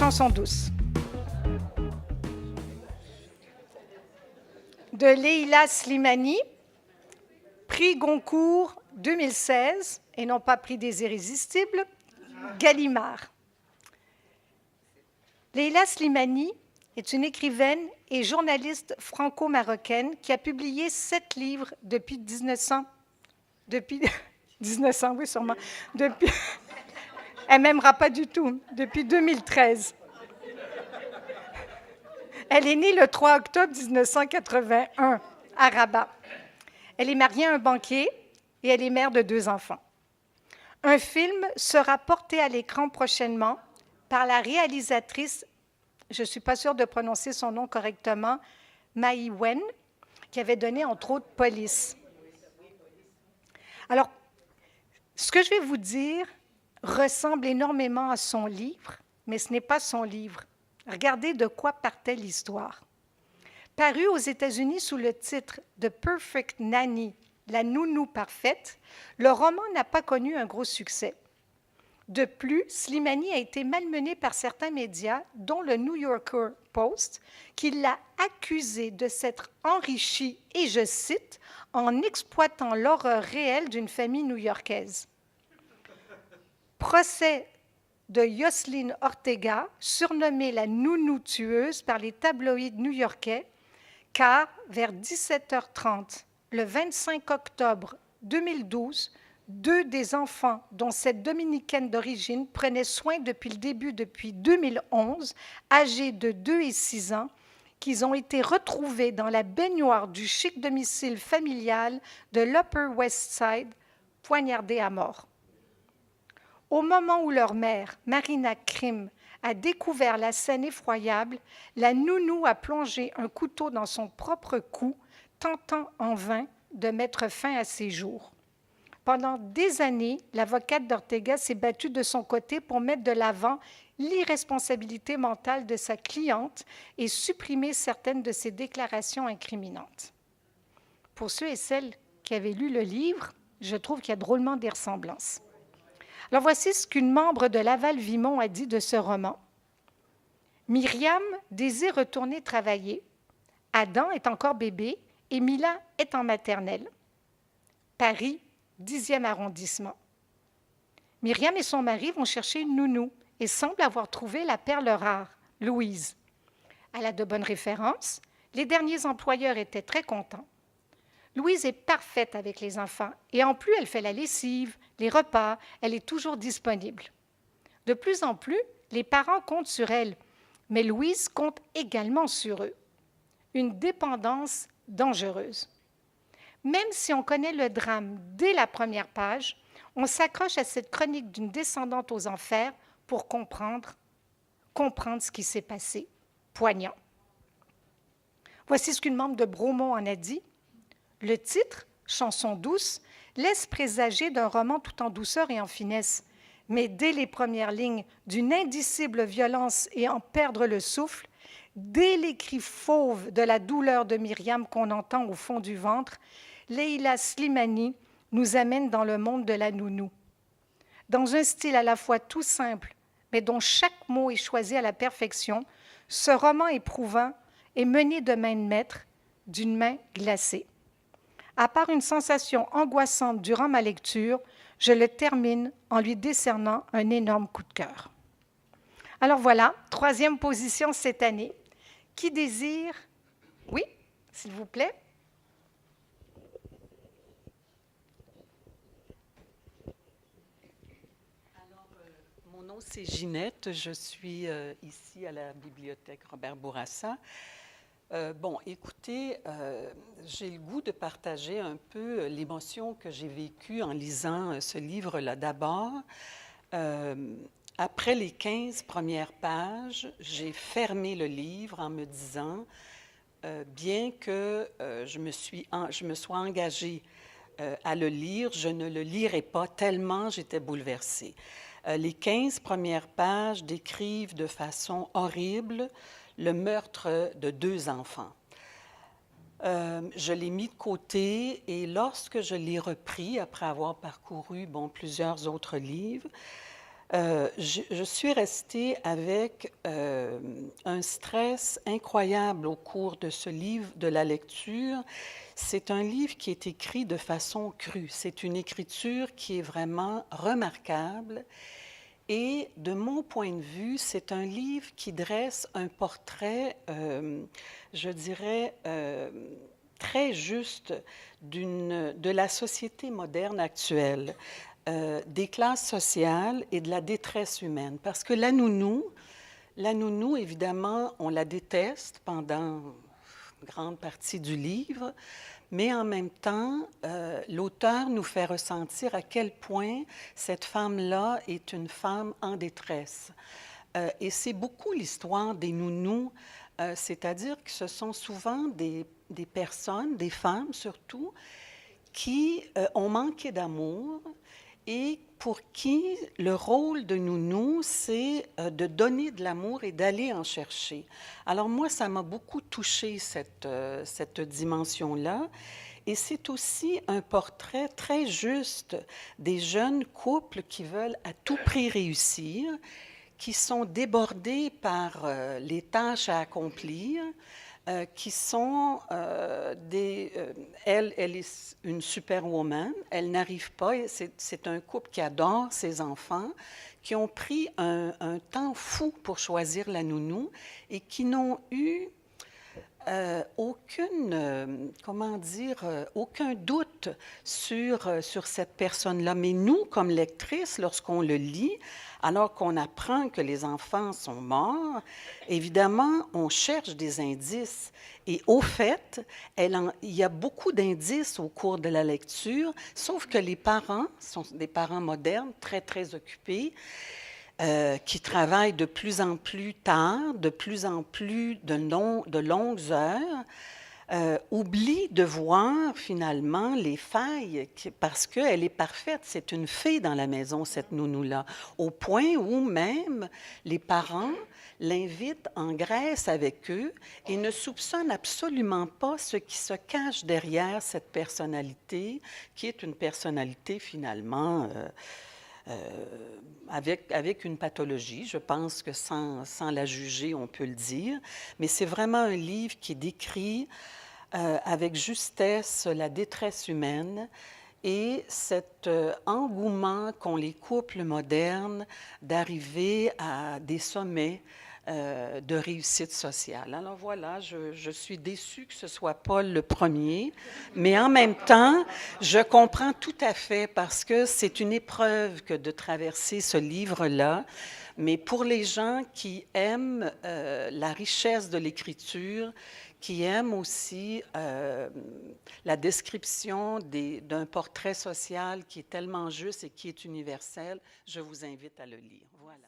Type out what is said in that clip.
Chanson douce de Leila Slimani, prix Goncourt 2016, et non pas prix des Irrésistibles, Gallimard. Leila Slimani est une écrivaine et journaliste franco-marocaine qui a publié 7 livres depuis 1900. Depuis 1900, oui, sûrement. Depuis, elle m'aimera pas du tout. Depuis 2013. Elle est née le 3 octobre 1981 à Rabat. Elle est mariée à un banquier et elle est mère de 2 enfants. Un film sera porté à l'écran prochainement par la réalisatrice, je ne suis pas sûre de prononcer son nom correctement, Maï Wen, qui avait donné entre autres Police. Alors, ce que je vais vous dire ressemble énormément à son livre, mais ce n'est pas son livre. Regardez de quoi partait l'histoire. Paru aux États-Unis sous le titre « The Perfect Nanny », la nounou parfaite, le roman n'a pas connu un gros succès. De plus, Slimani a été malmenée par certains médias, dont le New Yorker Post, qui l'a accusée de s'être enrichie, et je cite, « en exploitant l'horreur réelle d'une famille new-yorkaise ». Procès de Yoselin Ortega, surnommée la nounou tueuse par les tabloïds new-yorkais, car vers 17h30, le 25 octobre 2012, 2 des enfants, dont cette dominicaine d'origine, prenaient soin depuis le début, depuis 2011, âgés de 2 et 6 ans, qu'ils ont été retrouvés dans la baignoire du chic domicile familial de l'Upper West Side, poignardés à mort. Au moment où leur mère, Marina Krim, a découvert la scène effroyable, la nounou a plongé un couteau dans son propre cou, tentant en vain de mettre fin à ses jours. Pendant des années, l'avocate d'Ortega s'est battue de son côté pour mettre de l'avant l'irresponsabilité mentale de sa cliente et supprimer certaines de ses déclarations incriminantes. Pour ceux et celles qui avaient lu le livre, je trouve qu'il y a drôlement des ressemblances. Alors voici ce qu'une membre de Laval-Vimont a dit de ce roman. Myriam désire retourner travailler. Adam est encore bébé et Mila est en maternelle. Paris, 10e arrondissement. Myriam et son mari vont chercher une nounou et semblent avoir trouvé la perle rare, Louise. Elle a de bonnes références. Les derniers employeurs étaient très contents. Louise est parfaite avec les enfants et en plus, elle fait la lessive, les repas, elle est toujours disponible. De plus en plus, les parents comptent sur elle, mais Louise compte également sur eux. Une dépendance dangereuse. Même si on connaît le drame dès la première page, on s'accroche à cette chronique d'une descendante aux enfers pour comprendre ce qui s'est passé. Poignant. Voici ce qu'une membre de Bromont en a dit. Le titre, Chanson douce, laisse présager d'un roman tout en douceur et en finesse. Mais dès les premières lignes, d'une indicible violence et en perdre le souffle, dès les cris fauves de la douleur de Myriam qu'on entend au fond du ventre, Leila Slimani nous amène dans le monde de la nounou. Dans un style à la fois tout simple, mais dont chaque mot est choisi à la perfection, ce roman éprouvant est mené de main de maître, d'une main glacée. À part une sensation angoissante durant ma lecture, je le termine en lui décernant un énorme coup de cœur. Alors voilà, 3e position cette année. Qui désire? Oui, s'il vous plaît. Alors, mon nom, c'est Ginette. Je suis ici à la bibliothèque Robert Bourassa. Bon, écoutez, j'ai le goût de partager un peu l'émotion que j'ai vécue en lisant ce livre-là. D'abord, après les 15 premières pages, j'ai fermé le livre en me disant, bien que je me sois engagée à le lire, je ne le lirai pas tellement j'étais bouleversée. Les 15 premières pages décrivent de façon horrible le meurtre de 2 enfants. Je l'ai mis de côté et lorsque je l'ai repris, après avoir parcouru plusieurs autres livres, Je suis restée avec un stress incroyable au cours de ce livre, de la lecture. C'est un livre qui est écrit de façon crue. C'est une écriture qui est vraiment remarquable. Et de mon point de vue, c'est un livre qui dresse un portrait, je dirais, très juste de la société moderne actuelle, des classes sociales et de la détresse humaine. Parce que la nounou, évidemment, on la déteste pendant une grande partie du livre, mais en même temps, l'auteur nous fait ressentir à quel point cette femme-là est une femme en détresse. Et c'est beaucoup l'histoire des nounous, c'est-à-dire que ce sont souvent des personnes, des femmes surtout, qui ont manqué d'amour et pour qui le rôle de nounou, c'est de donner de l'amour et d'aller en chercher. Alors moi, ça m'a beaucoup touchée, cette dimension-là. Et c'est aussi un portrait très juste des jeunes couples qui veulent à tout prix réussir, qui sont débordés par les tâches à accomplir, qui sont elle est une superwoman, elle n'arrive pas, c'est un couple qui adore ses enfants, qui ont pris un temps fou pour choisir la nounou et qui n'ont eu comment dire, aucun doute sur cette personne-là. Mais nous, comme lectrices, lorsqu'on le lit, alors qu'on apprend que les enfants sont morts, évidemment, on cherche des indices. Et au fait, il y a beaucoup d'indices au cours de la lecture, sauf que les parents sont des parents modernes, très, très occupés, qui travaillent de plus en plus tard, de plus en plus de longues heures, oublie de voir finalement les failles, parce qu'elle est parfaite. C'est une fée dans la maison, cette nounou-là, au point où même les parents l'invitent en Grèce avec eux et ne soupçonnent absolument pas ce qui se cache derrière cette personnalité, qui est une personnalité finalement avec une pathologie. Je pense que sans la juger, on peut le dire. Mais c'est vraiment un livre qui décrit avec justesse la détresse humaine et cet engouement qu'ont les couples modernes d'arriver à des sommets de réussite sociale. Alors voilà, je suis déçue que ce ne soit pas le premier, mais en même temps, je comprends tout à fait parce que c'est une épreuve que de traverser ce livre-là. Mais pour les gens qui aiment la richesse de l'écriture, qui aiment aussi la description d'un portrait social qui est tellement juste et qui est universel, je vous invite à le lire. Voilà.